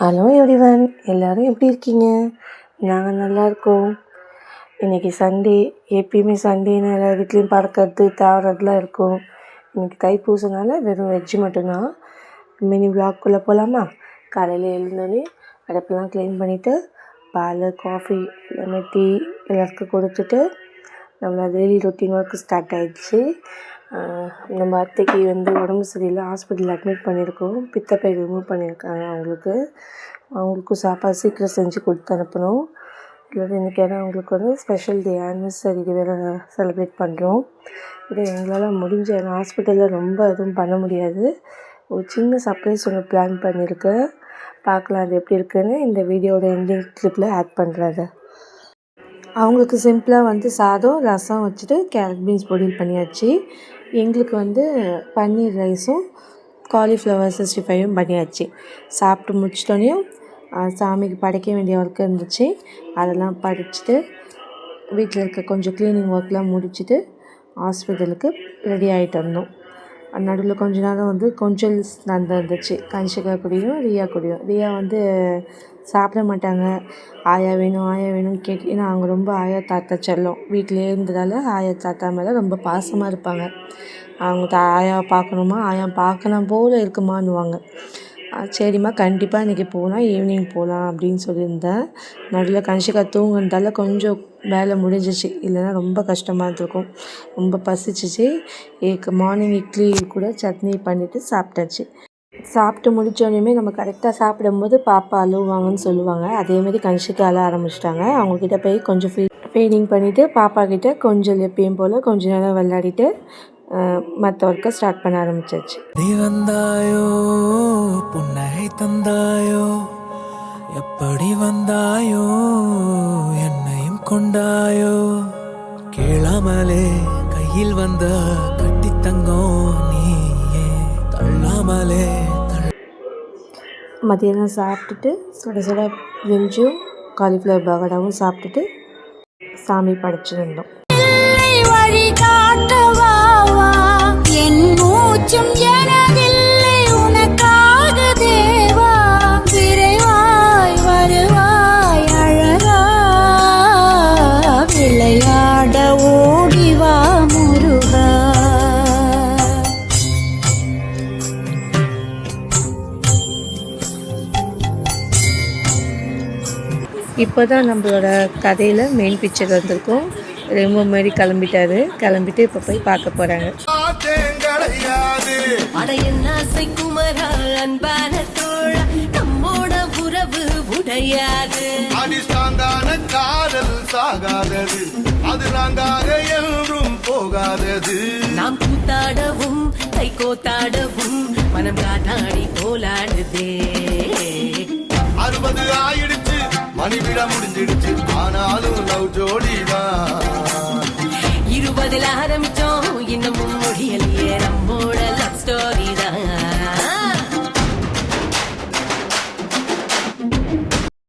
Hello everyone, எல்லோரும் எப்படி இருக்கீங்க? நாங்கள் நல்லாயிருக்கோம். இன்றைக்கி சண்டே. எப்பயுமே சண்டேன்னு எல்லா வீட்லேயும் பறக்கிறது தாவறதுலாம் இருக்கும். இன்றைக்கி தைப்பூசனால வெறும் வெஜ்ஜு மட்டும்தான். மினி விளாக்குள்ளே போகலாமா? காலையில் எழுந்தோடனே அடுப்பெல்லாம் க்ளீன் பண்ணிவிட்டு பால், காஃபி, லெமன் டீ எல்லாருக்கும் கொடுத்துட்டு நம்மளோட டெய்லி ரொட்டீன் ஒர்க்கு ஸ்டார்ட் ஆகிடுச்சு. நம்ம அத்தைக்கு உடம்பு சரியில்லை, ஹாஸ்பிட்டலில் அட்மிட் பண்ணியிருக்கோம். பித்தப்பை ரிமூவ் பண்ணியிருக்காங்க. அவங்களுக்கும் சாப்பாடு சீக்கிரம் செஞ்சு கொடுத்து அனுப்பணும். இல்லை இன்றைக்கி அவங்களுக்கு ஒரு ஸ்பெஷல் டே, ஆனிவர்சரி வேறு செலிப்ரேட் பண்ணுறோம். இதை எங்களால் முடிஞ்ச ஹாஸ்பிட்டலில் ரொம்ப எதுவும் பண்ண முடியாது. ஒரு சின்ன சர்ப்ரைஸ் ஒன்று பிளான் பண்ணியிருக்கேன். பார்க்கலாம் அது எப்படி இருக்குன்னு இந்த வீடியோட எண்டிங் கிளிப்பில் ஆட் பண்ணுறது. அவங்களுக்கு சிம்பிளாக சாதம், ரசம் வச்சுட்டு கேரட் பீன்ஸ் பொரியல் பண்ணியாச்சு. எங்களுக்கு பன்னீர் ரைஸும் காலிஃப்ளவர் 65யும் பண்ணியாச்சு. சாப்பிட்டு முடிச்சிட்டோனையும் சாமிக்கு படைக்க வேண்டிய ஒர்க் இருந்துச்சு. அதெல்லாம் படிச்சுட்டு வீட்டில் இருக்க கொஞ்சம் க்ளீனிங் ஒர்க்லாம் முடிச்சுட்டு ஹாஸ்பிட்டலுக்கு ரெடி ஆகிட்டு வந்தோம். நடுவில் கொஞ்ச நேரம் கொஞ்சம் நடந்துருந்துச்சு. கன்ஷிகா கூடயும் ரியா கூடயும். ரியா சாப்பிட மாட்டாங்க. ஆயா வேணும்னு கேட்டு, ஏன்னா அவங்க ரொம்ப ஆயா தாத்தா செல்லம். வீட்டிலே இருந்ததால் ஆயா தாத்தா மேலே ரொம்ப பாசமாக இருப்பாங்க. அவங்க ஆயா பார்க்கணுமா, ஆயா பார்க்கணும் போல் இருக்குமான்னுவாங்க. சரிம்மா கண்டிப்பாக இன்றைக்கி போகலாம், ஈவினிங் போகலாம் அப்படின்னு சொல்லியிருந்தேன். நடுவில் கன்ஷிகா தூங்குனதால கொஞ்சம் வேலை முடிஞ்சிச்சு. இல்லைன்னா ரொம்ப கஷ்டமாக இருந்திருக்கும். ரொம்ப பசிச்சிச்சு. மார்னிங் இட்லி கூட சட்னி பண்ணிவிட்டு சாப்பிட்டாச்சு. சாப்பிட்டு முடித்தோடனே நம்ம கரெக்டாக சாப்பிடும்போது பாப்பா அழுவாங்கன்னு சொல்லுவாங்க. அதேமாதிரி கன்ஷிகா அழ ஆரம்பிச்சிட்டாங்க. அவங்கக்கிட்ட போய் கொஞ்சம் ஃபீடிங் பண்ணிவிட்டு பாப்பா கிட்டே கொஞ்சம் எப்பயும் போல் கொஞ்ச நேரம் விளையாடிட்டு மற்ற ஒர்க்கை ஸ்டார்ட் பண்ண ஆரம்பிச்சாச்சு. நீ வந்தாயோ, புன்னகை தந்தாயோ, எப்படி வந்தாயோ, என்னையும் கொண்டாயோ, கேளாமலே கையில் வந்த கட்டி தங்கம் நீயே, தள்ளாமலே. மதியானம் சாப்பிட்டுட்டு சுட சுட வெஞ்சும் காலிஃப்ளவர் பகடாவும் சாப்பிட்டுட்டு சாமி படைச்சிருந்தோம். இப்போ தான் நம்மளோட கதையில் மெயின் பிக்சர் வந்திருக்கும். ரெமோ மாதிரி கிளம்பிட்டு இப்போ போய் பார்க்க போகிறாங்க. நாம் கூத்தாடவும் கை கோத்தாடவும் மனம் காட்டாடி போலாடுதே. 60 ஆயிடுச்சு, மணிவிட முடிஞ்சிடுச்சு, ஆனாலும் லவ் ஜோடிதான். 20 ஆரம்பிச்சோம்,